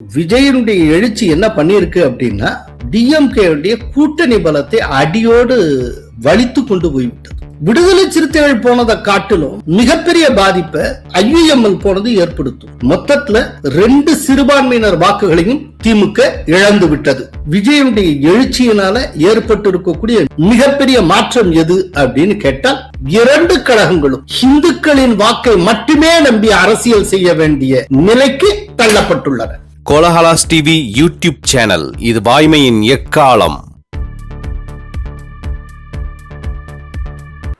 விஜயனுடைய எழுச்சி என்ன பண்ணிருக்கு அப்படின்னா டிஎம்கே கூட்டணி பலத்தை அடியோடு வலித்து கொண்டு போய்விட்டது. விடுதலை சிறுத்தைகள் போனதை காட்டிலும் மிகப்பெரிய பாதிப்பை ஐயுஎம்எல் போனது ஏற்படுத்தும். மொத்தத்துல 2 சிறுபான்மையினர் வாக்குகளையும் திமுக இழந்து விட்டது. விஜயனுடைய எழுச்சியினால ஏற்பட்டு இருக்கக்கூடிய மிகப்பெரிய மாற்றம் எது அப்படின்னு கேட்டால் 2 கழகங்களும் இந்துக்களின் வாக்கை மட்டுமே நம்பி அரசியல் செய்ய வேண்டிய நிலைக்கு தள்ளப்பட்டுள்ளன. கோலஹலாஸ் டிவி யூடியூப் சேனல், இது வாய்மையின் எக்காலம்.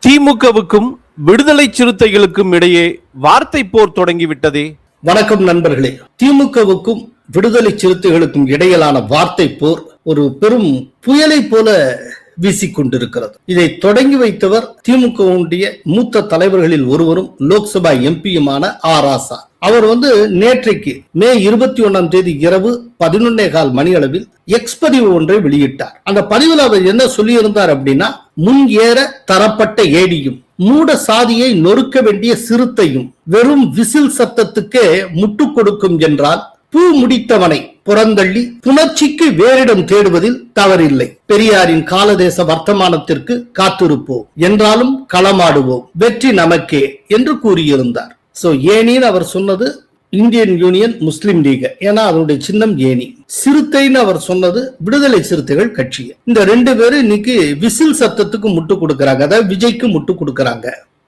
திமுகவுக்கும் விடுதலை சிறுத்தைகளுக்கும் இடையே வார்த்தை போர் தொடங்கிவிட்டதே. வணக்கம் நண்பர்களே. திமுகவுக்கும் விடுதலை சிறுத்தைகளுக்கும் இடையிலான வார்த்தை போர் ஒரு பெரும் புயலை போல வீசிக்கொண்டிருக்கிறது. இதை தொடங்கி வைத்தவர் திமுகவுடைய மூத்த தலைவர்களில் ஒருவரும் லோக்சபா எம்பியுமான ஆராசா. அவர் நேற்றைக்கு மே 21ஆம் தேதி இரவு 11:15 மணி அளவில் எக்ஸ் பதிவு ஒன்றை வெளியிட்டார். அந்த பதிவில் அவர் என்ன சொல்லியிருந்தார் அப்படின்னா, முன் ஏற தரப்பட்ட ஏடியும் மூட சாதியை நொறுக்க வேண்டிய சிறுத்தையும் வெறும் விசில் சத்தத்துக்கே முட்டு கொடுக்கும் என்றால் பூ முடித்தவனை புறந்தள்ளி புணர்ச்சிக்கு வேறிடம் தேடுவதில் தவறில்லை. பெரியாரின் காலதேச வர்த்தமானத்திற்கு காத்திருப்போம், என்றாலும் களமாடுவோம், வெற்றி நமக்கே என்று கூறியிருந்தார். சோ ஏனின்னு அவர் சொன்னது இந்தியன் யூனியன் முஸ்லிம் லீக், ஏன்னா அதனுடைய சின்னம் ஏனி. சிறுத்தைன்னு அவர் சொன்னது விடுதலை சிறுத்தைகள் கட்சி. இந்த 2 பேரும் இன்னைக்கு விசில் சத்தத்துக்கு முட்டு கொடுக்கறாங்க, அதாவது விஜய்க்கு முட்டு கொடுக்கறாங்க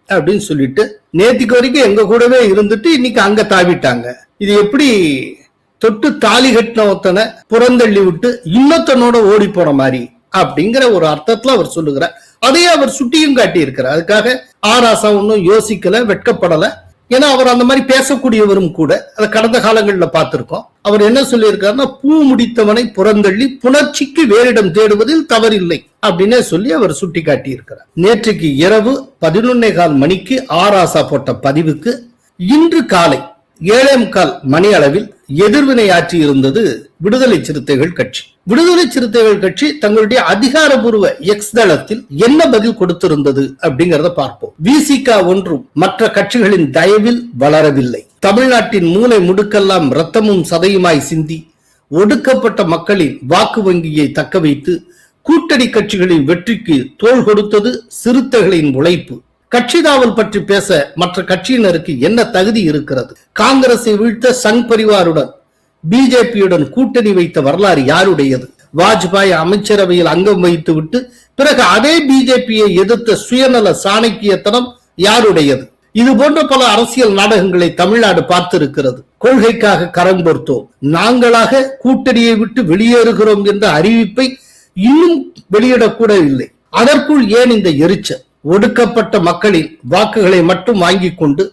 அப்படின்னு சொல்லிட்டு நேத்திக்கு வரைக்கும் எங்க கூடவே இருந்துட்டு இன்னைக்கு அங்க தாவிட்டாங்க. இது எப்படி தொட்டு தாலி கட்டின ஒருத்தனை புறந்தள்ளி விட்டு இன்னொத்தனோட ஓடி போன மாதிரி அப்படிங்கிற ஒரு அர்த்தத்துல அவர் சொல்லுகிறார். அதையே அவர் சுட்டியும் காட்டி இருக்கிறார். அதுக்காக ஆராசா ஒன்னும் யோசிக்கல, வெட்கப்படல. ஏன்னா அவர் அந்த மாதிரி பேசக்கூடியவரும் கூட. அதை கடந்த காலங்களில் பார்த்திருக்கோம். அவர் என்ன சொல்லி இருக்காருன்னா, பூ முடித்தவனை புறந்தள்ளி புணர்ச்சிக்கு வேறிடம் தேடுவதில் தவறில்லை அப்படின்னு சொல்லி அவர் சுட்டி காட்டி இருக்கிறார். நேற்றுக்கு இரவு 11:15 மணிக்கு ஆராசா போட்ட பதிவுக்கு இன்று காலை 7:15 மணி அளவில் எதிர்வினை ஆற்றி இருந்தது விடுதலை சிறுத்தைகள் கட்சி. விடுதலை சிறுத்தைகள் கட்சி தங்களுடைய அதிகாரபூர்வ எக்ஸ் தளத்தில் என்ன பதில் கொடுத்திருந்தது அப்படிங்கறத பார்ப்போம். விசிக ஒன்றும் மற்ற கட்சிகளின் தயவில் வளரவில்லை. தமிழ்நாட்டின் மூலை முடுக்கெல்லாம் ரத்தமும் சதையுமாய் சிந்தி ஒடுக்கப்பட்ட மக்களின் வாக்கு வங்கியை தக்க வைத்து கூட்டணி கட்சிகளின் வெற்றிக்கு தோள் கொடுத்தது சிறுத்தைகளின் உழைப்பு. கட்சிதாவல் பற்றி பேச மற்ற கட்சியினருக்கு என்ன தகுதி இருக்கிறது? காங்கிரஸை வீழ்த்த சங் பரிவாருடன் பிஜேபியுடன் கூட்டணி வைத்த வரலாறு யாருடையது? வாஜ்பாய் அமைச்சரவையில் அங்கம் வைத்து விட்டு பிறகு அதே பிஜேபியை எதிர்த்த சுயநல சாணக்கியத்தனம் யாருடையது? இது போன்ற பல அரசியல் நாடகங்களை தமிழ்நாடு பார்த்திருக்கிறது. கொள்கைக்காக கரம் கோர்த்தோம், நாங்களாக கூட்டணியை விட்டு வெளியேறுகிறோம் என்ற அறிவிப்பை இன்னும் வெளியிடக்கூட இல்லை. அதற்குள் ஏன் இந்த எரிச்சல்? ஒடுக்கப்பட்ட மக்களின் வாக்குகளை மட்டும் வாங்கிக் கொண்டு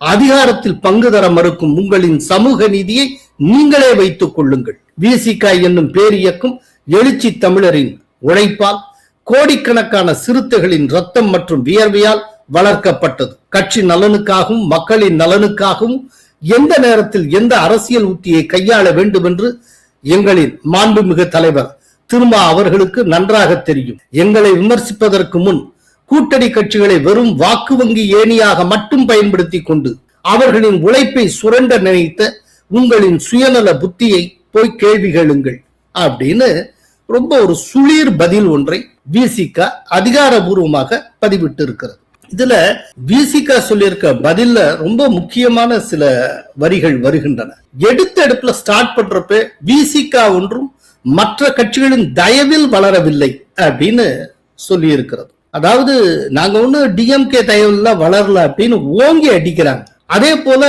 அதிகாரத்தில் பங்கு தர மறுக்கும் உங்களின் சமூக நீதியை நீங்களே வைத்துக் கொள்ளுங்கள். விசிக என்னும் பேரியக்கம் எழுச்சி தமிழரின் உழைப்பால் கோடிக்கணக்கான சிறுத்தைகளின் ரத்தம் மற்றும் வியர்வையால் வளர்க்கப்பட்டது. கட்சி நலனுக்காகவும் மக்களின் நலனுக்காகவும் எந்த நேரத்தில் எந்த அரசியல் உத்தியை கையாள வேண்டும் என்று எங்களின் மாண்புமிகு தலைவர் திருமா அவர்களுக்கு நன்றாக தெரியும். எங்களை விமர்சிப்பதற்கு முன் கூட்டணி கட்சிகளை வெறும் வாக்கு வங்கி ஏணியாக மட்டும் பயன்படுத்தி கொண்டு அவர்களின் உழைப்பை சுரண்ட நினைத்த உங்களின் சுயநல புத்தியை போய் கேள்வி கேளுங்கள் அப்படின்னு ரொம்ப ஒரு சுளீர் பதில் ஒன்றை விசிக அதிகாரபூர்வமாக பதிவிட்டு இருக்கிறது. இதுல விசிக சொல்லியிருக்க பதில்ல ரொம்ப முக்கியமான சில வரிகள் வருகின்றன. எடுத்த எடுப்புல ஸ்டார்ட் பண்றப்ப விசிக ஒன்றும் மற்ற கட்சிகளின் தயவில் வளரவில்லை அப்படின்னு சொல்லி இருக்கிறது. அதாவது நாங்க ஒண்ணு டிஎம்கே தயவுல வளரல அப்படின்னு ஓங்கி அடிக்கிறாங்க. அதே போல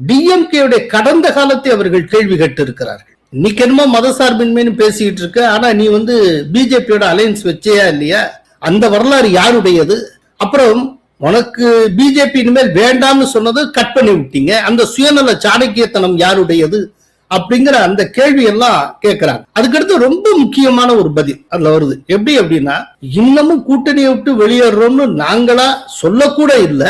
டிஎம்கே கடந்த காலத்தை அவர்கள் கேள்வி கேட்டு இருக்கிறார்கள். இன்னைக்கு என்னமோ மதசார்பின்மைன்னு பேசிக்கிட்டு இருக்க, ஆனா நீ பிஜேபியோட அலையன்ஸ் வச்சேயா இல்லையா? அந்த வரலாறு யாருடையது? அப்புறம் உனக்கு பிஜேபி இனிமேல் வேண்டாம்னு சொன்னது கட் பண்ணி விட்டீங்க, அந்த சுயநல சாணக்கியத்தனம் யாருடையது அப்படிங்கிற அந்த கேள்வி எல்லாம் கேட்கிறாங்க. அதுக்கடுத்து ரொம்ப முக்கியமான ஒரு பதில் அதுல வருது. எப்படி அப்படின்னா, இன்னமும் கூட்டணியை விட்டு வெளியேறோம்னு நாங்களா சொல்லக்கூட இல்ல,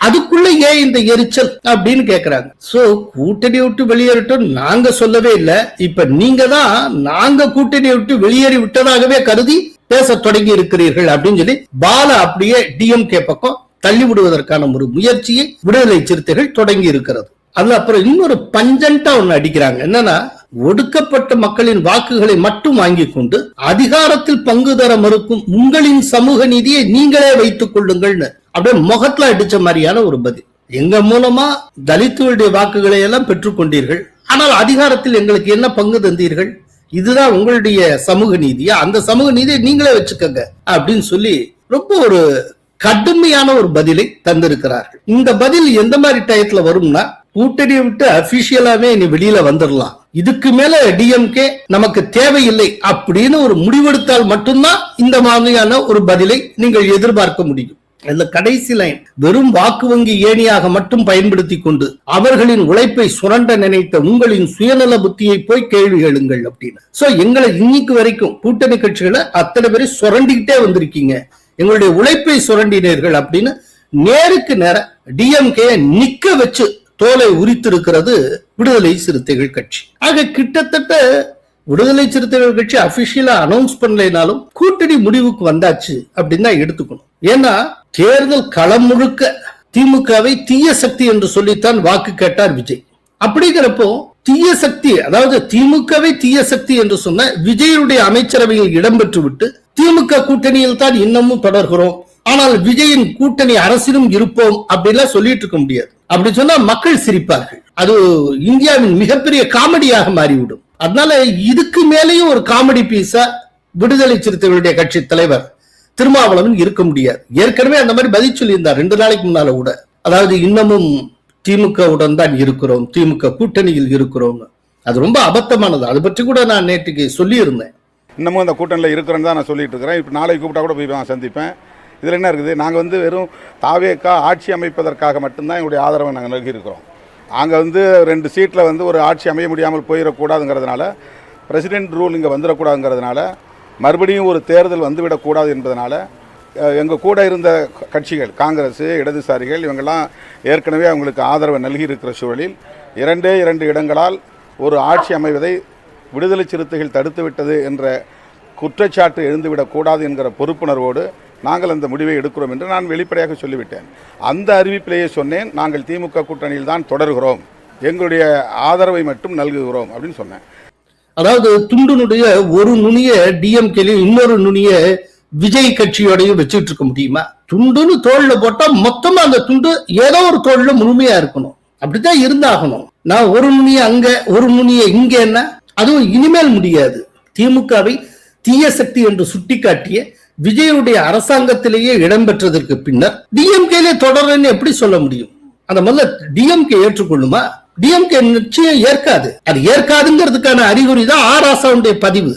அதுக்குள்ள ஏன் இந்த எரிச்சல் அப்படின்னு கேக்குறாங்க. சோ கூட்டணியை விட்டு வெளியேறட்டும் நாங்க சொல்லவே இல்ல, இப்ப நீங்க தான் நாங்க கூட்டணியை விட்டு வெளியேறி விட்டதாகவே கருதி பேச தொடங்கி இருக்கிறீர்கள் அப்படின்னு சொல்லி பால அப்படியே டிஎம்கே பக்கம் தள்ளி விடுவதற்கான ஒரு முயற்சியை விடுதலை சிறுத்தைகள் தொடங்கி இருக்கிறது. அதுல அப்புறம் இன்னொரு பஞ்சண்டா ஒண்ணு அடிக்கிறாங்க. என்னன்னா, ஒடுக்கப்பட்ட மக்களின் வாக்குகளை மட்டும் வாங்கி கொண்டு அதிகாரத்தில் பங்கு தர மறுக்கும் உங்களின் சமூக நீதியை நீங்களே வைத்துக் கொள்ளுங்கள்னு அப்படியே முகத்துல அடிச்ச மாதிரியான ஒரு பதில். எங்க மூலமா தலித்துகளுடைய வாக்குகளை எல்லாம் பெற்றுக்கொண்டீர்கள், ஆனால் அதிகாரத்தில் எங்களுக்கு என்ன பங்கு தந்தீர்கள்? இதுதான் உங்களுடைய சமூக நீதியா? அந்த சமூக நீதியை நீங்களே வச்சுக்கோங்க அப்படின்னு சொல்லி ரொம்ப ஒரு கடுமையான ஒரு பதிலை தந்திருக்கிறார்கள். இந்த பதில் எந்த மாதிரி டயத்துல வரும்னா, கூட்டணியை விட்டு அபிஷியலாவே நீ வெளியில வந்துடலாம், இதுக்கு மேல டிஎம்கே நமக்கு தேவையில்லை அப்படின்னு ஒரு முடிவெடுத்தால் மட்டும்தான் இந்த மாதிரியான ஒரு பதிலை நீங்கள் எதிர்பார்க்க முடியும். அதுல கடைசி லைன், வெறும் வாக்கு வங்கி ஏணியாக மட்டும் பயன்படுத்தி கொண்டு அவர்களின் உழைப்பை சுரண்ட நினைத்த உங்களின் சுயநல புத்தியை போய் கேள்வி எழுங்கள் அப்படின்னு. சோ எங்களை இன்னைக்கு வரைக்கும் கூட்டணி கட்சிகளை அத்தனை பேரை சுரண்டிக்கிட்டே வந்திருக்கீங்க, எங்களுடைய உழைப்பை சுரண்டினீர்கள் அப்படின்னு நேருக்கு நேர டிஎம்கே நிக்க வச்சு தோலை உரித்திருக்கிறது விடுதலை சிறுத்தைகள் கட்சி. ஆக கிட்டத்தட்ட விடுதலை சிறுத்தைகள் கட்சி அபிஷியலா அனௌன்ஸ் பண்ணலைனாலும் கூட்டணி முடிவுக்கு வந்தாச்சு அப்படின்னு தான் எடுத்துக்கணும். ஏன்னா தேர்தல் களம் முழுக்க திமுகவை தீய சக்தி என்று சொல்லித்தான் வாக்கு கேட்டார் விஜய். அப்படிங்கிறப்போ தீய சக்தி, அதாவது திமுகவை தீய சக்தி என்று சொன்ன விஜயுடைய அமைச்சரவையில் இடம்பெற்று விட்டு திமுக கூட்டணியில் தான் இன்னமும் தொடர்கிறோம், ஆனால் விஜயின் கூட்டணி அரசிலும் இருப்போம் அப்படின்லாம் சொல்லிட்டு இருக்க முடியாது. அப்படி சொன்னா மக்கள் சிரிப்பார்கள், அது இந்தியாவின் மிகப்பெரிய காமெடியாக மாறிவிடும். அதனால இதுக்கு மேலேயும் ஒரு காமெடி பீஸா விடுதலை சிறுத்தைகளுடைய கட்சி தலைவர் திருமாவளவன் இருக்க முடியாது. ஏற்கனவே அந்த மாதிரி பதில் சொல்லியிருந்தார் 2 நாளைக்கு முன்னால கூட. அதாவது இன்னமும் திமுகவுடன் தான் இருக்கிறோம், திமுக கூட்டணியில் இருக்கிறோம். அது ரொம்ப அபத்தமானது. அதை பற்றி கூட நான் நேற்றுக்கு சொல்லி இருந்தேன். இன்னமும் அந்த கூட்டணியில் இருக்கிறேன்னு தான் நான் சொல்லிட்டு இருக்கிறேன். இப்போ நாளைக்கு கூப்பிட்டா கூட போய் நான் சந்திப்பேன். இதில் என்ன இருக்குது, நாங்கள் வெறும் தாவேக்கா ஆட்சி அமைப்பதற்காக மட்டும்தான் எங்களுடைய ஆதரவை நாங்கள் நல்கி இருக்கிறோம். அங்கே 2 சீட்டில் ஒரு ஆட்சி அமைய முடியாமல் போயிடக்கூடாதுங்கிறதுனால, பிரசிடென்ட் ரூல் இங்கே வந்துடக்கூடாதுங்கிறதுனால, மறுபடியும் ஒரு தேர்தல் வந்துவிடக்கூடாது என்பதனால எங்கள் கூட இருந்த கட்சிகள் காங்கிரஸ், இடதுசாரிகள் இவங்கெல்லாம் ஏற்கனவே அவங்களுக்கு ஆதரவை நல்கி இருக்கிற சூழலில் 2 இடங்களால் ஒரு ஆட்சி அமைவதை விடுதலை சிறுத்தைகள் தடுத்துவிட்டது என்ற குற்றச்சாட்டு எழுந்துவிடக்கூடாது என்கிற பொறுப்புணர்வோடு நாங்கள் அந்த முடிவை எடுக்கிறோம் என்று நான் வெளிப்படையாக சொல்லிவிட்டேன். அந்த அறிவிப்பிலேயே சொன்னேன், நாங்கள் திமுக கூட்டணியில் தான் தொடர்கிறோம், எங்களுடைய ஆதரவை மட்டும் நல்குகிறோம் அப்படின்னு சொன்னேன். அதாவது துண்டுனுடைய ஒரு நுனிய டிஎம்கேலையும் இன்னொரு நுனிய விஜய் கட்சியோடையும் வச்சுட்டு இருக்க முடியுமா? துண்டுன்னு தோல்ல போட்டா மொத்தமா அந்த துண்டு ஏதோ ஒரு தோல்ல முழுமையா இருக்கணும், அப்படித்தான் இருந்தாகணும். நான் ஒரு நுனிய அங்க ஒரு நுனிய இங்க என்ன, அதுவும் இனிமேல் முடியாது. திமுகவை தீய சக்தி என்று சுட்டிக்காட்டிய விஜயுடைய அரசாங்கத்திலேயே இடம்பெற்றதற்கு பின்னர் டிஎம்கேலே தொடர்ன்னு எப்படி சொல்ல முடியும்? அந்த முதல்ல டிஎம்கே ஏற்றுக்கொள்ளுமா? டிஎம்கே நிச்சயம் ஏற்காது. அது ஏற்காதுங்கிறதுக்கான அறிகுறி தான் ஆராசாவுடைய பதிவு.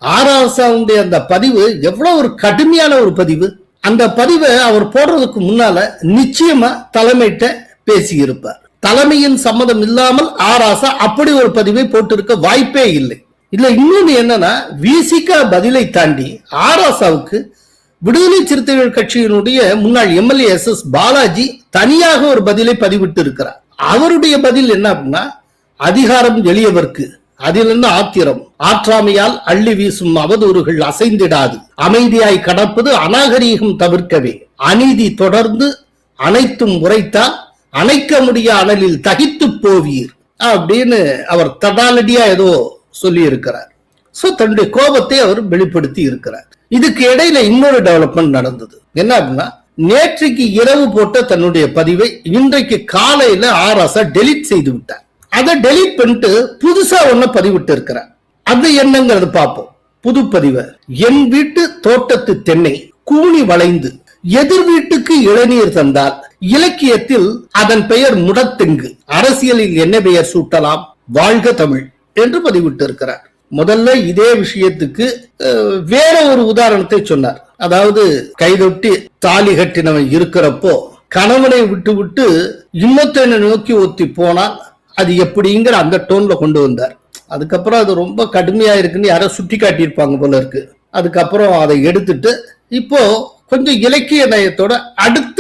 ஆராசாவுடைய அந்த பதிவு எவ்வளவு ஒரு கடுமையான ஒரு பதிவு. அந்த பதிவை அவர் போடுறதுக்கு முன்னால நிச்சயமா தலைமையிட்ட பேசி இருப்பார். தலைமையின் சம்மதம் இல்லாமல் ஆராசா அப்படி ஒரு பதிவை போட்டிருக்க வாய்ப்பே இல்லை. இதுல இன்னொன்னு என்னன்னா, விசிகா பதிலை தாண்டி ஆராசாவுக்கு விடுதலை சிறுத்தைகள் கட்சியினுடைய முன்னாள் எம்எல்ஏ எஸ் பாலாஜி தனியாக ஒரு பதிலை பதிவிட்டு இருக்கிறார். அவருடைய பதில் என்ன அப்படின்னா, அதிகாரம் எளியவர்க்கு அதில் என்ன ஆத்திரம், ஆற்றாமையால் அள்ளி வீசும் அவதூறுகள் அசைந்திடாது, அமைதியாய் கடப்பது அநாகரீகம் தவிர்க்கவே, அநீதி தொடர்ந்து அனைத்தும் உரைத்தால் அணைக்க முடிய அனலில் தகித்து போவீர் அப்படின்னு அவர் தடாலடியா ஏதோ சொல்லி இருக்கிறார். சோ தன்னுடைய கோபத்தை அவர் வெளிப்படுத்தி இருக்கிறார். இதுக்கு இடையில இன்னொரு டெவலப்மெண்ட் நடந்தது. என்ன அப்படின்னா, நேற்றைக்கு இரவு போட்ட தன்னுடைய பதிவை இன்றைக்கு காலையில ஆராசா டெலீட் செய்து விட்டார். அதை டெலீட் பண்ணிட்டு புதுசா ஒண்ணு பதிவிட்டு இருக்கிறார். அது என்னங்கிறது பார்ப்போம். புது பதிவை, என் வீட்டு தோட்டத்து தென்னை கூனி வளைந்து எதிர் வீட்டுக்கு இளநீர் தந்தால் இலக்கியத்தில் அதன் பெயர் முடத்தெங்கு, அரசியலில் என்ன பெயர் சூட்டலாம், வாழ்க தமிழ் என்று பதிவிட்டு இருக்கிறார். முதல்ல இதே விஷயத்துக்கு வேற ஒரு உதாரணத்தை சொன்னார். அதாவது கைதொட்டி தாலி கட்டினவன் இருக்கிறப்போ கணவனை விட்டு விட்டு இன்னொத்தனை நோக்கி ஒத்தி போனால் அது எப்படிங்கிற அந்த டோன்ல கொண்டு வந்தார். அதுக்கப்புறம் அது ரொம்ப கடுமையா இருக்குன்னு யாரோ சுட்டி காட்டியிருப்பாங்க போல இருக்கு. அதுக்கப்புறம் அதை எடுத்துட்டு இப்போ கொஞ்சம் இலக்கிய நயத்தோட அடுத்த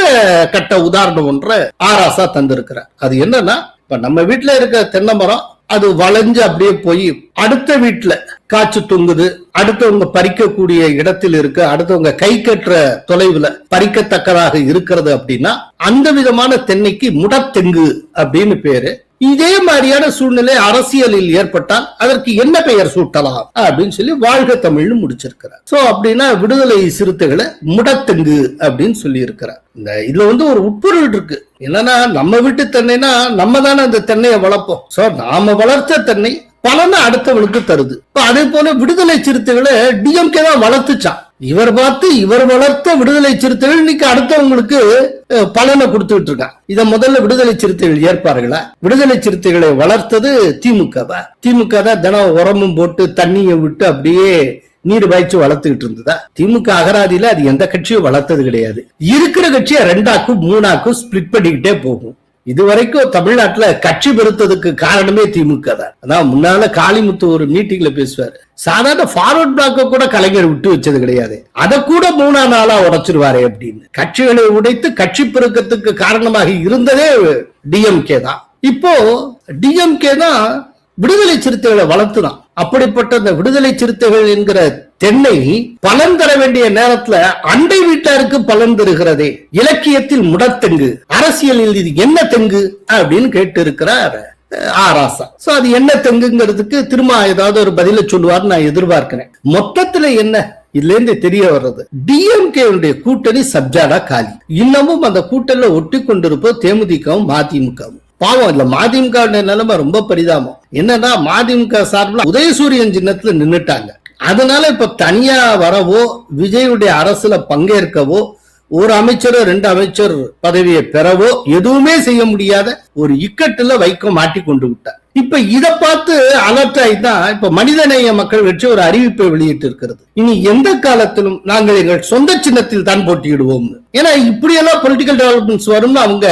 கட்ட உதாரணம் ஒன்றை ஆராசா தந்திருக்கிறார். அது என்னன்னா, இப்ப நம்ம வீட்டுல இருக்க தென்னை மரம் அது வளைஞ்சு அப்படியே போய் அடுத்த வீட்டுல காய்ச்சி தொங்குது, அடுத்தவங்க பறிக்கக்கூடிய இடத்தில் இருக்கு, அடுத்தவங்க கை கட்டுற தொலைவுல பறிக்கத்தக்கதாக இருக்கிறது அப்படின்னா அந்த விதமான தென்னைக்கு முடத்தெங்கு அப்படின்னு பேரு. இதே மாதிரியான சூழ்நிலை அரசியலில் ஏற்பட்டால் அதற்கு என்ன பெயர் சூட்டலாம் அப்படின்னு சொல்லி வாழ்க தமிழ்னு முடிச்சிருக்கிறார். சோ அப்படின்னா விடுதலை சிறுத்தைகளை முடத்தெங்கு அப்படின்னு சொல்லி இருக்கிறார். இந்த இதுல ஒரு உட்பொருள் இருக்கு. என்னன்னா நம்ம வீட்டு தென்னைனா நம்ம தானே அந்த தென்னையை வளர்ப்போம். சோ நாம வளர்த்த தென்னை பலனை அடுத்தவனுக்கு தருது. அதே போல விடுதலை சிறுத்தைகளை டிஎம்கே தான் வளர்த்துச்சான். இவர் பார்த்து இவர் வளர்த்த விடுதலை சிறுத்தைகள் இன்னைக்கு அடுத்தவங்களுக்கு பலனை கொடுத்துட்டு இருக்கான். இத முதல்ல விடுதலை சிறுத்தைகள் ஏற்பார்களா? விடுதலை சிறுத்தைகளை வளர்த்தது திமுகவா? திமுக தான் தினம் உரமும் போட்டு தண்ணியை விட்டு அப்படியே நீர் பாய்ச்சி வளர்த்துக்கிட்டு இருந்ததா? திமுக அகராதியில அது எந்த கட்சியும் வளர்த்தது கிடையாது. இருக்கிற கட்சியை 2ஆக்கும் 3ஆக்கும் ஸ்பிளிட் பண்ணிக்கிட்டே போகும். இதுவரைக்கும் தமிழ்நாட்டுல கட்சி பெருத்ததுக்கு காரணமே திமுக தான். அதான் முன்னால காளிமுத்து ஒரு மீட்டிங்ல பேசுவாரு, சாதாரண ஃபார்வர்ட் பிளாக்க கூட கலைஞர் விட்டு வச்சது கிடையாது, அதை கூட 3ஆம் நாளா உடைச்சிருவாரு அப்படின்னு. கட்சிகளை உடைத்து கட்சி பெருக்கத்துக்கு காரணமாக இருந்ததே டிஎம்கே தான். இப்போ டிஎம்கே தான் விடுதலை சிறுத்தைகளை வளர்த்துதான். அப்படிப்பட்ட இந்த விடுதலை சிறுத்தைகள் என்கிற தென்னை பலன் தர வேண்டிய நேரத்துல அண்டை வீட்டாருக்கு பலன் தருகிறதே. இலக்கியத்தில் முடத்தெங்கு, அரசியலில் இது என்ன தெங்கு அப்படின்னு கேட்டு இருக்கிறார் ஆராசா. சோ அது என்ன தெங்குங்கிறதுக்கு திரும்ப ஏதாவது ஒரு பதில சொல்லுவார் நான் எதிர்பார்க்கிறேன். மொத்தத்துல என்ன இதுல இருந்து தெரிய வர்றது, டிஎம்கே கூட்டணி சப்ஜாடா காலி. இன்னமும் அந்த கூட்டணியில ஒட்டி கொண்டிருப்போம் தேமுதிகவும் மதிமுகவும். பாவம் இல்ல, மதிமுக நிலைமை ரொம்ப பரிதாபம். என்னன்னா மதிமுக சார்பில் உதயசூரியன் சின்னத்துல நின்னுட்டாங்க. அதனால இப்ப தனியா வரவோ விஜயுடைய அரசுல பங்கேற்கவோ ஒரு அமைச்சரோ 2 அமைச்சர் பதவியை பெறவோ எதுவுமே செய்ய முடியாத ஒரு இக்கட்டுல வைக்க மாட்டி கொண்டு விட்டார். இப்ப இத பார்த்து அலர்ட் ஆயிதான் இப்ப மனிதநேய மக்கள் கட்சி ஒரு அறிவிப்பை வெளியிட்டு இருக்கிறது. இனி எந்த காலத்திலும் நாங்கள் எங்கள் சொந்த சின்னத்தில் தான் போட்டியிடுவோம். ஏன்னா இப்படியெல்லாம் பொலிட்டிக்கல் டெவலப்மெண்ட்ஸ் வரும்னு அவங்க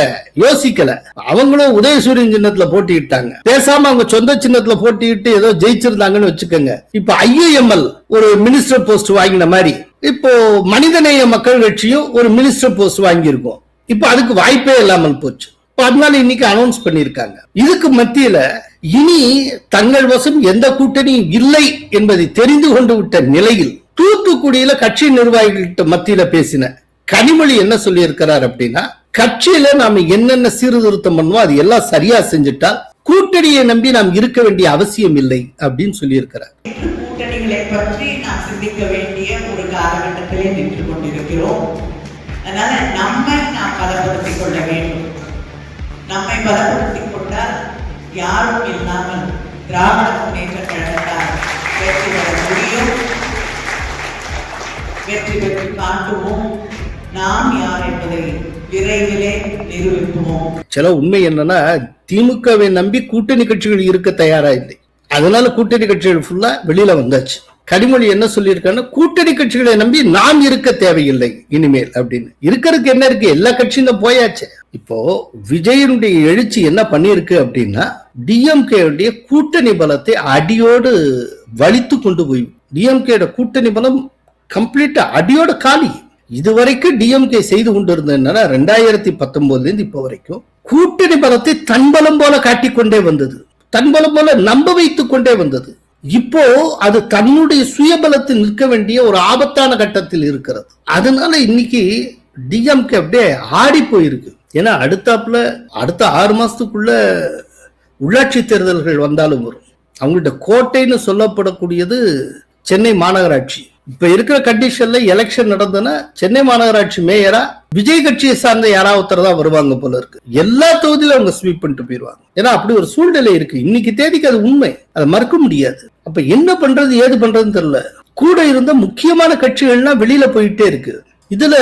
யோசிக்கல. அவங்களும் உதயசூரியன் சின்னத்துல போட்டியிட்டாங்க. பேசாம அவங்க சொந்த சின்னத்துல போட்டியிட்டு ஏதோ ஜெயிச்சிருந்தாங்கன்னு வச்சுக்கோங்க. இப்ப IUML ஒரு மினிஸ்டர் போஸ்ட் வாங்கின மாதிரி இப்போ மனிதநேய மக்கள் கட்சியும் ஒரு மினிஸ்டர் போஸ்ட் வாங்கி இருக்கும். இப்ப அதுக்கு வாய்ப்பே இல்லாமல் போச்சு. அதனால இன்னைக்கு அனௌன்ஸ் பண்ணிருக்காங்க. இதுக்கு மத்தியில இனி தங்கள் வசம் எந்த கூட்டணியும் இல்லை என்பதை தெரிந்து கொண்டு விட்ட நிலையில் தூத்துக்குடியில கட்சி நிர்வாகிகள்கிட்ட மத்தியில பேசின கனிமொழி என்ன சொல்லி இருக்கிறார் அப்படின்னா, கட்சியில நாம என்னென்ன சீர்திருத்தம் பண்ணுவோம் அது எல்லாம் சரியா செஞ்சுட்டா கூட்டணியை நம்பி நாம் இருக்க வேண்டிய அவசியம் இல்லை அப்படின்னு சொல்லி இருக்கிறார். கூட்டணிகளை பற்றி நாம் சிந்திக்க வேண்டிய ஒரு காலகட்டத்திலே நின்று கொண்டிருக்கிறோம். அதனால நம்மை நாம் பலப்படுத்திக் கொள்ள வேண்டும். நம்மை பலப்படுத்திக் கொண்டால் யாரும் இல்லாமல் திராவிட முன்னேற்ற கழகத்தால் வெற்றி பெற முடியும். வெற்றி பெற்று காட்டுவோம். நாம் யார் என்பதை விரைவிலே நிரூபிப்போம். சில உண்மை என்னன்னா, திமுகவை நம்பி கூட்டணி கட்சிகள் இருக்க தயாரா இல்லை. அதனால கூட்டணி கட்சிகள் ஃபுல்லா வெளியில வந்தாச்சு. கனிமொழி என்ன சொல்லியிருக்காங்கன்னா, கூட்டணி கட்சிகளை நம்பி நாம் இருக்க தேவையில்லை இனிமேல் அப்படின்னு. இருக்கிறதுக்கு என்ன இருக்கு, எல்லா கட்சியும் போயாச்சு. இப்போ விஜயனுடைய எழுச்சி என்ன பண்ணிருக்கு அப்படின்னா, டிஎம்கே கூட்டணி பலத்தை அடியோடு வலித்து கொண்டு போய் டிஎம்கே கூட்டணி பலம் கம்ப்ளீட்டா அடியோட காலி. இதுவரைக்கும் டிஎம்கே செய்து கொண்டிருந்த 2019 இருந்து இப்ப வரைக்கும் கூட்டணி பலத்தை தன்பலம் போல காட்டிக்கொண்டே வந்தது, தன்பலம் போல நம்ப வைத்துக் கொண்டே வந்தது. இப்போ அது தன்னுடைய சுயபலத்தில் நிற்க வேண்டிய ஒரு ஆபத்தான கட்டத்தில் இருக்கிறது. அதனால இன்னைக்கு டிஎம்கே அப்படியே ஆடி போயிருக்கு. ஏன்னா அடுத்த 6 மாசத்துக்குள்ள உள்ளாட்சி தேர்தல்கள் வந்தாலும் வரும். அவங்கள்ட்ட கோட்டைன்னு சொல்லப்படக்கூடியது சென்னை மாநகராட்சி. இப்ப இருக்கிற கண்டிஷன்ல எலெக்ஷன் நடந்ததுன்னா சென்னை மாநகராட்சி மேயரா விஜய் கட்சியை சார்ந்த யாராவது தான் வருவாங்க போல இருக்கு. எல்லா தொகுதியிலும் அவங்க ஸ்வீப் பண்ணிட்டு போயிருவாங்க. ஏன்னா அப்படி ஒரு சூழ்நிலை இருக்கு. இன்னைக்கு தேதிக்கு அது உண்மை, அதை மறுக்க முடியாது. அப்ப என்ன பண்றது ஏது பண்றதுன்னு தெரியல. கூட இருந்த முக்கியமான கட்சிகள்லாம் வெளியில போயிட்டே இருக்கு. இதுல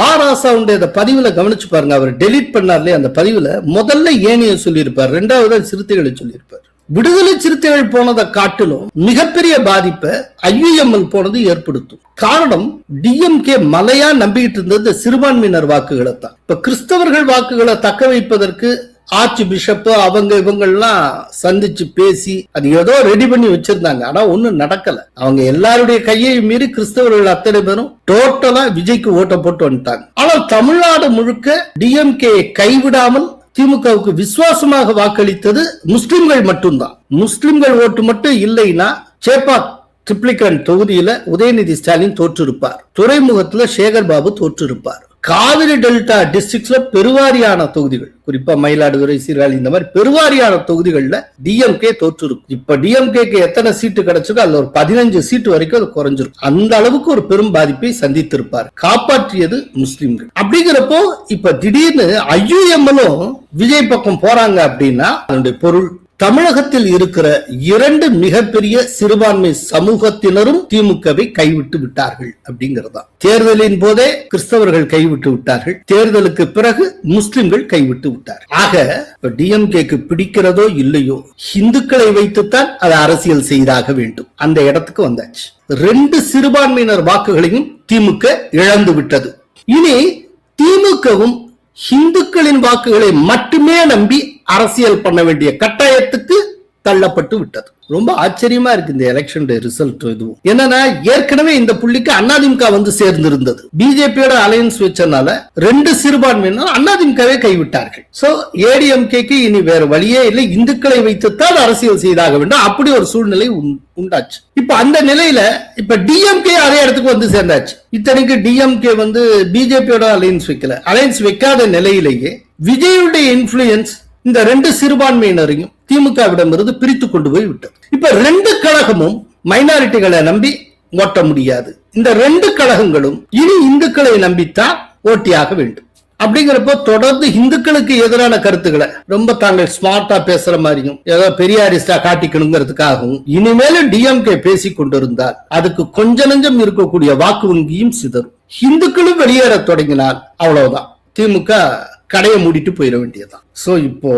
ஆராசாவுடைய பதிவுல கவனிச்சு பாருங்க. அவர் டெலீட் பண்ணார்லே அந்த பதிவுல முதல்ல ஏனைய சொல்லியிருப்பார், 2வது சிறுத்தைகளை சொல்லியிருப்பார். விடுதலை சிறுத்தைகள் போனதை காட்டிலும் மிகப்பெரிய பாதிப்பை IUML போனது ஏற்படுத்தும். காரணம், டிஎம்கே மலையா நம்பிக்கிட்டு இருந்தது சிறுபான்மையினர் வாக்குகளை தான். இப்ப கிறிஸ்தவர்கள் வாக்குகளை தக்க வைப்பதற்கு ஆர்ச் பிஷப் அவங்க இவங்கெல்லாம் சந்திச்சு பேசி அது ஏதோ ரெடி பண்ணி வச்சிருந்தாங்க. ஆனா ஒண்ணும் நடக்கல. அவங்க எல்லாருடைய கையை மீறி கிறிஸ்தவர்கள் அத்தனை பேரும் டோட்டலா விஜய்க்கு ஓட்ட போட்டு வந்துட்டாங்க. ஆனால் தமிழ்நாடு முழுக்க டிஎம்கே கைவிடாமல் திமுகவுக்கு விசுவாசமாக வாக்களித்தது முஸ்லிம்கள் மட்டும்தான். முஸ்லிம்கள் ஓட்டு மட்டும் இல்லைன்னா சேப்பாக் ட்ரிப்ளிகன் தொகுதியில உதயநிதி ஸ்டாலின் தோற்றிருப்பார், துறைமுகத்துல சேகர் பாபு தோற்றிருப்பார், காவிரி டெல்டா டிஸ்ட்ரிக்ட்ஸ்ல பெருவாரியான தொகுதிகள், குறிப்பா மயிலாடுதுறை, சீர்காழி, இந்த மாதிரி பெருவாரியான தொகுதிகள்ல டிஎம்கே தோற்றிருக்கும். இப்ப டிஎம்கேக்கு எத்தனை சீட்டு கிடைச்சிருக்கோ அதுல ஒரு 15 சீட்டு வரைக்கும் அது குறைஞ்சிருக்கும். அந்த அளவுக்கு ஒரு பெரும் பாதிப்பை சந்தித்திருப்பார். காப்பாற்றியது முஸ்லிம்கள். அப்படிங்கிறப்போ இப்ப திடீர்னு ஐயுஎம்எலும் விஜய் பக்கம் போறாங்க அப்படின்னா அதனுடைய பொருள் தமிழகத்தில் இருக்கிற 2 மிகப்பெரிய சிறுபான்மை சமூகத்தினரும் திமுகவை கைவிட்டு விட்டார்கள் அப்படிங்கிறதா. தேர்தலின் போதே கிறிஸ்தவர்கள் கைவிட்டு விட்டார்கள், தேர்தலுக்கு பிறகு முஸ்லிம்கள் கைவிட்டு விட்டார்கள். ஆக டிஎம்கேக்கு பிடிக்கிறதோ இல்லையோ இந்துக்களை வைத்துத்தான் அதை அரசியல் செய்தாக வேண்டும். அந்த இடத்துக்கு வந்தாச்சு. 2 சிறுபான்மையினர் வாக்குகளையும் திமுக இழந்து விட்டது. இனி திமுகவும் இந்துக்களின் வாக்குகளை மட்டுமே நம்பி அரசியல் பண்ண வேண்டிய கட்டாயத்துக்கு தள்ளப்பட்டு விட்டது. ரொம்ப ஆச்சரியமா இருக்கு இந்த எலெக்ஷன் ரிசல்ட். இதுவும் என்னன்னா, ஏற்கனவே இந்த புள்ளிக்கு அதிமுக வந்து சேர்ந்திருந்தது. பிஜேபியோட அலையன்ஸ் வச்சனால 2 சிறுபான்மையினர் அதிமுகவே கைவிட்டார்கள். சோ ஏடிஎம்கேக்கு இனி வேற வழியே இல்லை, இந்துக்களை வைத்துத்தான் அரசியல் செய்தாக வேண்டும். அப்படி ஒரு சூழ்நிலை உண்டாச்சு. இப்ப அந்த நிலையில இப்ப டிஎம்கே அதே இடத்துக்கு வந்து சேர்ந்தாச்சு. இத்தனைக்கு டிஎம்கே வந்து பிஜேபியோட அலையன்ஸ் வைக்கல. அலையன்ஸ் வைக்காத நிலையிலேயே விஜயுடைய இன்ஃபுளுயன்ஸ் இந்த 2 சிறுபான்மையினரையும் திமுகவிடமிருந்து பிரித்து கொண்டு போய் விட்டது. இப்ப 2 கழகமும் மைனாரிட்டிகளை நம்பி ஓட்ட முடியாது. இந்த 2 கழகங்களும் இனி இந்துக்களை நம்பித்தான் ஓட்டியாக வேண்டும். அப்படிங்கிறப்போ தொடர்ந்து இந்துக்களுக்கு எதிரான கருத்துக்களை ரொம்ப தாங்கள் ஸ்மார்ட்டா பேசுற மாதிரியும் ஏதோ பெரியாரிஸ்டா காட்டிக்கணுங்கிறதுக்காகவும் இனிமேலும் டிஎம்கே பேசி கொண்டிருந்தால் அதுக்கு கொஞ்ச நஞ்சம் இருக்கக்கூடிய வாக்கு வங்கியும் சிதறும். இந்துக்களும் வெளியேற தொடங்கினால் அவ்வளவுதான், திமுக கடையை மூடிட்டு போயிட வேண்டியதுதான். சோ இப்போ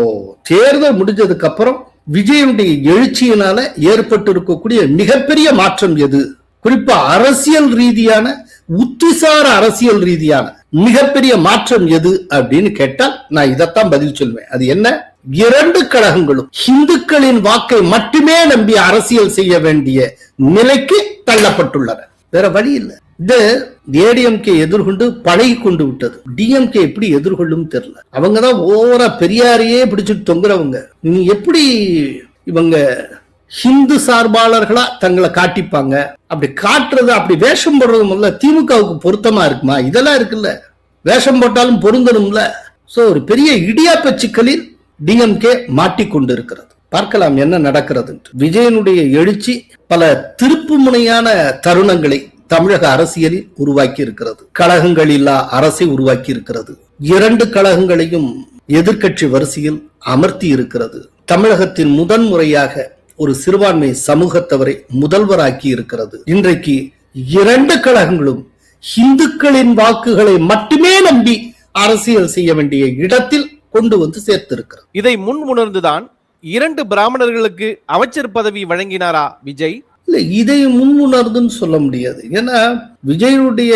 தேர்தல் முடிஞ்சதுக்கு அப்புறம் விஜயுடைய எழுச்சியினால ஏற்பட்டு இருக்கக்கூடிய மிகப்பெரிய மாற்றம் எது, குறிப்பா அரசியல் ரீதியான, உத்திசார அரசியல் ரீதியான மிகப்பெரிய மாற்றம் எது அப்படின்னு கேட்டால் நான் இதைத்தான் பதில் சொல்வேன். அது என்ன? 2 கழகங்களும் இந்துக்களின் வாக்கை மட்டுமே நம்பி அரசியல் செய்ய வேண்டிய நிலைக்கு தள்ளப்பட்டுள்ளன. வேற வழி இல்லை. இது ஏடிஎம்கே எதிர்கொண்டு பழகி கொண்டு விட்டது. டிஎம்கே எப்படி எதிர்கொள்ளும் தெரியல. அவங்கதான் ஓவரா பெரியாரையே பிடிச்சிட்டு தொங்குறவங்க. நீ எப்படி இவங்க ஹிந்து சார்பாளர்களா தங்களை காட்டிப்பாங்க? அப்படி காட்டுறது, அப்படி வேஷம் போடுறது முதல்ல திமுகவுக்கு பொருத்தமா இருக்குமா? இதெல்லாம் இருக்குல்ல, வேஷம் போட்டாலும் பொருந்தணும்ல. சோ ஒரு பெரிய இடியாப்ப சிக்கலில் டிஎம்கே மாட்டிக்கொண்டு இருக்கிறது. பார்க்கலாம் என்ன நடக்கிறது. விஜயனுடைய எழுச்சி பல திருப்பு முனையான தருணங்களை தமிழக அரசியலில் உருவாக்கி இருக்கிறது. கழகங்கள் இல்லா அரசை உருவாக்கி இருக்கிறது. 2 கழகங்களையும் எதிர்க்கட்சி வரிசையில் அமர்த்தி இருக்கிறது. தமிழகத்தின் முதன்முறையாக ஒரு சிறுபான்மை சமூகத்தவரை முதல்வராக்கி இருக்கிறது. இன்றைக்கு 2 கழகங்களும் இந்துக்களின் வாக்குகளை மட்டுமே நம்பி அரசியல் செய்ய வேண்டிய இடத்தில் கொண்டு வந்து சேர்த்திருக்கிறது. இதை முன் உணர்ந்துதான் 2 பிராமணர்களுக்கு அமைச்சர் பதவி வழங்கினாரா விஜய்? இல்ல, இதை முன்னுணர்ந்துன்னு சொல்ல முடியாது. ஏன்னா விஜயனுடைய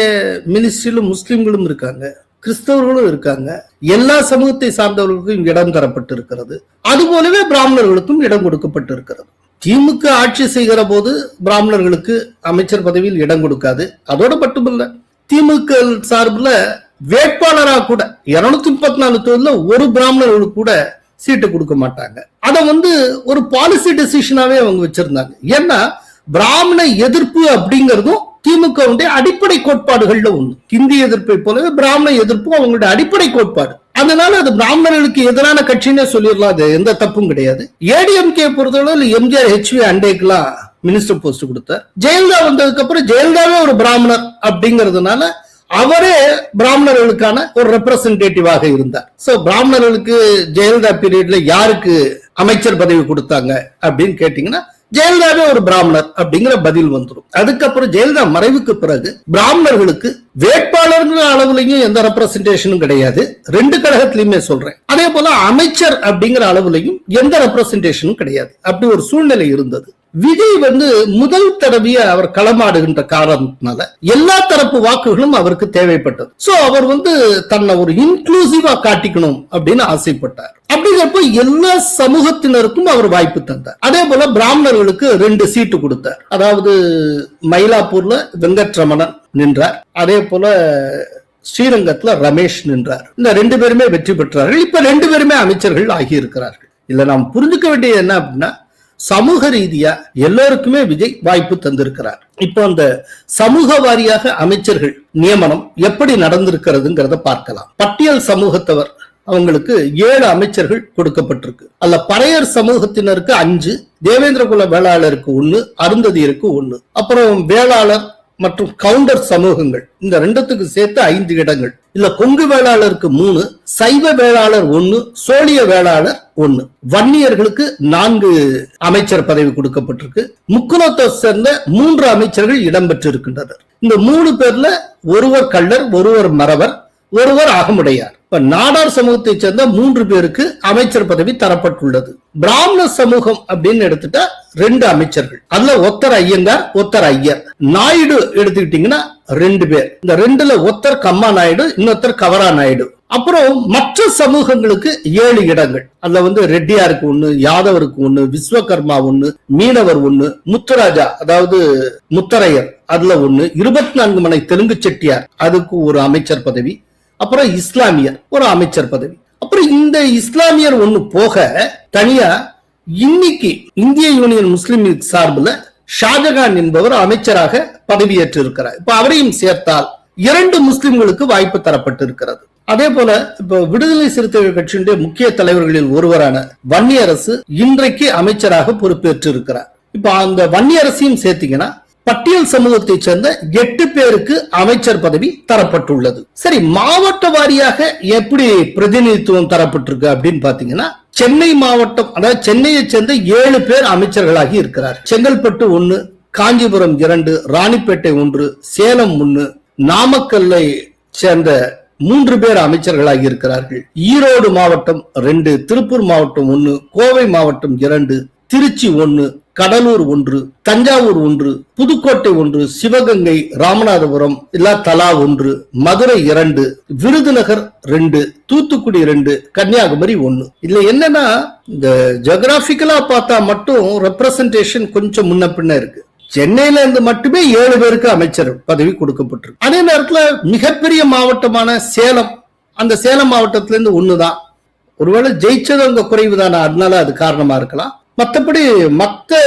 மினிஸ்ட்ரியிலும் முஸ்லிம்களும் இருக்காங்க, கிறிஸ்தவர்களும் இருக்காங்க, எல்லா சமூகத்தை சார்ந்தவர்களுக்கும் இடம் தரப்பட்டு இருக்கிறது. அதுபோலவே பிராமணர்களுக்கும் இடம் கொடுக்கப்பட்டு இருக்கிறது. திமுக ஆட்சி செய்கிற போது பிராமணர்களுக்கு அமைச்சர் பதவியில் இடம் கொடுக்காது. அதோட மட்டுமல்ல, திமுக சார்பில் வேட்பாளராக கூட 234 தொகுதியில் ஒரு பிராமணர்களுக்கு கூட சீட்டு கொடுக்க மாட்டாங்க. அதை ஒரு பாலிசி டெசிஷனாவே அவங்க வச்சிருந்தாங்க. ஏன்னா பிராமண எதிர்ப்பு அப்படிங்கிறதும் திமுக அடிப்படை கோட்பாடுகள்ல ஒண்ணு. ஹிந்தி எதிர்ப்பை போலவே பிராமண எதிர்ப்பும் அவங்களுடைய அடிப்படை கோட்பாடு. அதனால அது பிராமணர்களுக்கு எதிரான கட்சின்னே சொல்லிடலாம். அது எந்த தப்பும் கிடையாது. ஏடிஎம்கே பொறுத்தவரை எம்ஜிஆர் ஹெச்வி அண்டேக்கெல்லாம் மினிஸ்டர் போஸ்ட் கொடுத்தார். ஜெயலலிதா வந்ததுக்கு அப்புறம் ஜெயலலிதாவே ஒரு பிராமணர் அப்படிங்கிறதுனால அவரே பிராமணர்களுக்கான ஒரு ரெப்ரசன்டேட்டிவாக இருந்தார். சோ பிராமணர்களுக்கு ஜெயலலிதா பீரியட்ல யாருக்கு அமைச்சர் பதவி கொடுத்தாங்க அப்படின்னு கேட்டீங்கன்னா ஜெயலலிதாவே ஒரு பிராமணர் அப்படிங்கிற பதில் வந்துடும். அதுக்கப்புறம் ஜெயலலிதா மறைவுக்கு பிறகு பிராமணர்களுக்கு வேட்பாளர்கள் அளவுலையும் எந்த ரெப்ரசன்டேஷனும் கிடையாது. 2 கழகத்திலுமே சொல்றேன். அதே போல அமைச்சர் அப்படிங்கிற அளவுலையும் எந்த ரெப்ரசன்டேஷனும் கிடையாது. அப்படி ஒரு சூழ்நிலை இருந்தது. விஜய் முதல் தடவையா அவர் களமாடுகின்ற காரணத்தினால எல்லா தரப்பு வாக்குகளும் அவருக்கு தேவைப்பட்டது. சோ அவர் தன்னை ஒரு இன்க்ளூசிவா காட்டிக்கணும் அப்படின்னு ஆசைப்பட்டார். அப்படிங்கிறப்ப எல்லா சமூகத்தினருக்கும் அவர் வாய்ப்பு தந்தார். அதே போல பிராமணர்களுக்கு 2 சீட்டு கொடுத்தார். அதாவது மயிலாப்பூர்ல வெங்கட்ரமணன் நின்றார். அதே போல ஸ்ரீரங்கத்துல ரமேஷ் நின்றார். இந்த 2 பேருமே வெற்றி பெற்றார்கள். இப்ப 2 பேருமே அமைச்சர்கள் ஆகி இருக்கிறார்கள். இல்ல நாம் புரிஞ்சுக்க வேண்டியது என்ன அப்படின்னா, சமூக ரீதியா எல்லோருக்குமே விஜய் வாய்ப்பு தந்திருக்கிறார். இப்போ அந்த சமூக வாரியாக அமைச்சர்கள் நியமனம் எப்படி நடந்திருக்கிறதுங்கிறத பார்க்கலாம். பட்டியல் சமூகத்தவர் அவங்களுக்கு 7 அமைச்சர்கள் கொடுக்கப்பட்டிருக்கு. அல்ல பறையர் சமூகத்தினருக்கு 5, தேவேந்திர குல வேளாளருக்கு 1, அருந்ததியருக்கு 1, அப்புறம் வேளாளர் மற்றும் கவுண்டர் சமூகங்கள் இந்த 2த்துக்கு சேர்த்து 5 இடங்கள். இல்ல கொங்கு வேளாளருக்கு 3, சைவ வேளாளர் 1, சோழிய வேளாளர் 1, வன்னியர்களுக்கு 4 அமைச்சர் பதவி கொடுக்கப்பட்டிருக்கு. முக்குலத்தை சேர்ந்த 3 அமைச்சர்கள் இடம்பெற்று இருக்கின்றனர். இந்த 3 பேர்ல ஒருவர் கள்ளர், ஒருவர் மறவர், ஒருவர் அகமுடையார். இப்ப நாடார் சமூகத்தை சேர்ந்த 3 பேருக்கு அமைச்சர் பதவி தரப்பட்டுள்ளது. பிராமண சமூகம் அப்படின்னு எடுத்துட்டா 2 அமைச்சர்கள், அதுல ஒத்தர் ஐயங்கார், ஒத்தர் ஐயர். நாயுடு எடுத்துக்கிட்டீங்கன்னா 2 பேர். இந்த 2ல ஒத்தர் கம்மா நாயுடு, இன்னொருத்தர் கவரா நாயுடு. அப்புறம் மற்ற சமூகங்களுக்கு 7 இடங்கள். அதுல ரெட்டியாருக்கு 1, யாதவருக்கு 1, விஸ்வகர்மா 1, மீனவர் 1, முத்துராஜா அதாவது முத்தரையர் அதுல 1, 24 மனை தெலுங்கு செட்டியார் அதுக்கு ஒரு அமைச்சர் பதவி, அப்புறம் இஸ்லாமியர் ஒரு அமைச்சர் பதவி. அப்புறம் இந்த இஸ்லாமியர் 1 போக தனியா இன்னைக்கு இந்திய யூனியன் முஸ்லிம் லீக் சார்பில் ஷாஜகான் என்பவர் அமைச்சராக பதவியேற்று இருக்கிறார். இப்ப அவரையும் சேர்த்தால் 2 முஸ்லிம்களுக்கு வாய்ப்பு தரப்பட்டு இருக்கிறது. அதே போல இப்ப விடுதலை சிறுத்தைகள் கட்சியினுடைய முக்கிய தலைவர்களில் ஒருவரான வன்னியரசு இன்றைக்கு அமைச்சராக பொறுப்பேற்று இருக்கிறார். இப்ப அந்த வன்னியரசையும் சேர்த்தீங்கன்னா பட்டியல் சமூகத்தை சேர்ந்த 8 பேருக்கு அமைச்சர் பதவி தரப்பட்டுள்ளது. சரி, மாவட்ட வாரியாக எப்படி பிரதிநிதித்துவம் தரப்பட்டிருக்கு அப்படின்னு பாத்தீங்கன்னா, சென்னை மாவட்டம் அதாவது சென்னையை சேர்ந்த 7 பேர் அமைச்சர்களாகி இருக்கிறார். செங்கல்பட்டு 1, காஞ்சிபுரம் 2, ராணிப்பேட்டை 1, சேலம் 1, நாமக்கல்லை சேர்ந்த 3 பேர் அமைச்சர்களாகி இருக்கிறார்கள். ஈரோடு மாவட்டம் 2, திருப்பூர் மாவட்டம் 1, கோவை மாவட்டம் 2, திருச்சி 1, கடலூர் 1, தஞ்சாவூர் 1, புதுக்கோட்டை 1, சிவகங்கை, ராமநாதபுரம் தலா 1, மதுரை 2, விருதுநகர் 2, தூத்துக்குடி 2, கன்னியாகுமரி 1. இதுல என்னன்னா இந்த ஜியோகிராபிக்கலா பார்த்தா மட்டும் ரெப்ரசன்டேஷன் கொஞ்சம் முன்ன பின்ன இருக்கு. சென்னையில இருந்து மட்டுமே 7 பேருக்கு அமைச்சர் பதவி கொடுக்கப்பட்டிருக்கு. அதே நேரத்துல மிகப்பெரிய மாவட்டமான சேலம், அந்த சேலம் மாவட்டத்திலிருந்து 1 தான். ஒருவேளை ஜெயிச்சது அங்க குறைவுதானா, அதனால அது காரணமா இருக்கலாம். மற்றபடி மற்ற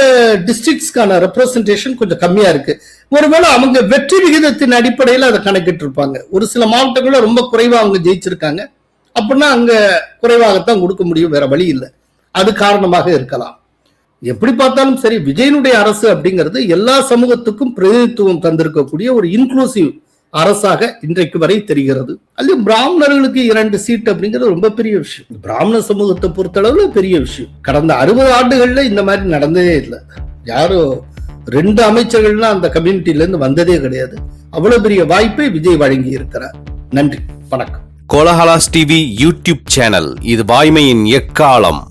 டிஸ்ட்ரிக்ட்ஸ்க்கான ரெப்ரசன்டேஷன் கொஞ்சம் கம்மியா இருக்கு. ஒருவேளை அவங்க வெற்றி விகிதத்தின் அடிப்படையில் அதை கணக்கிட்டு இருப்பாங்க. ஒரு சில மாவட்டங்கள்ல ரொம்ப குறைவா அவங்க ஜெயிச்சிருக்காங்க, அப்படின்னா அங்க குறைவாகத்தான் கொடுக்க முடியும், வேற வழி இல்லை. அது காரணமாக இருக்கலாம். எப்படி பார்த்தாலும் சரி, விஜயனுடைய அரசு அப்படிங்கிறது எல்லா சமூகத்துக்கும் பிரதிநிதித்துவம் தந்திருக்கக்கூடிய ஒரு இன்க்ளூசிவ் அரசாக இன்றைக்கு வரை தெரிகிறது. அதுலயும் பிராமணர்களுக்கு 2 சீட் அப்படிங்கிறது ரொம்ப பெரிய விஷயம். பிராமண சமூகத்தை பொறுத்தளவுல பெரிய விஷயம். கடந்த 60 ஆண்டுகள்ல இந்த மாதிரி நடந்ததே இல்லை. யாரும் 2 அமைச்சர்கள்லாம் அந்த கம்யூனிட்டில இருந்து வந்ததே கிடையாது. அவ்வளவு பெரிய வாய்ப்பை விஜய் வழங்கி இருக்கிறார். நன்றி, வணக்கம். கோலஹலாஸ் டிவி யூடியூப் சேனல், இது வாய்மையின் எக்காலம்.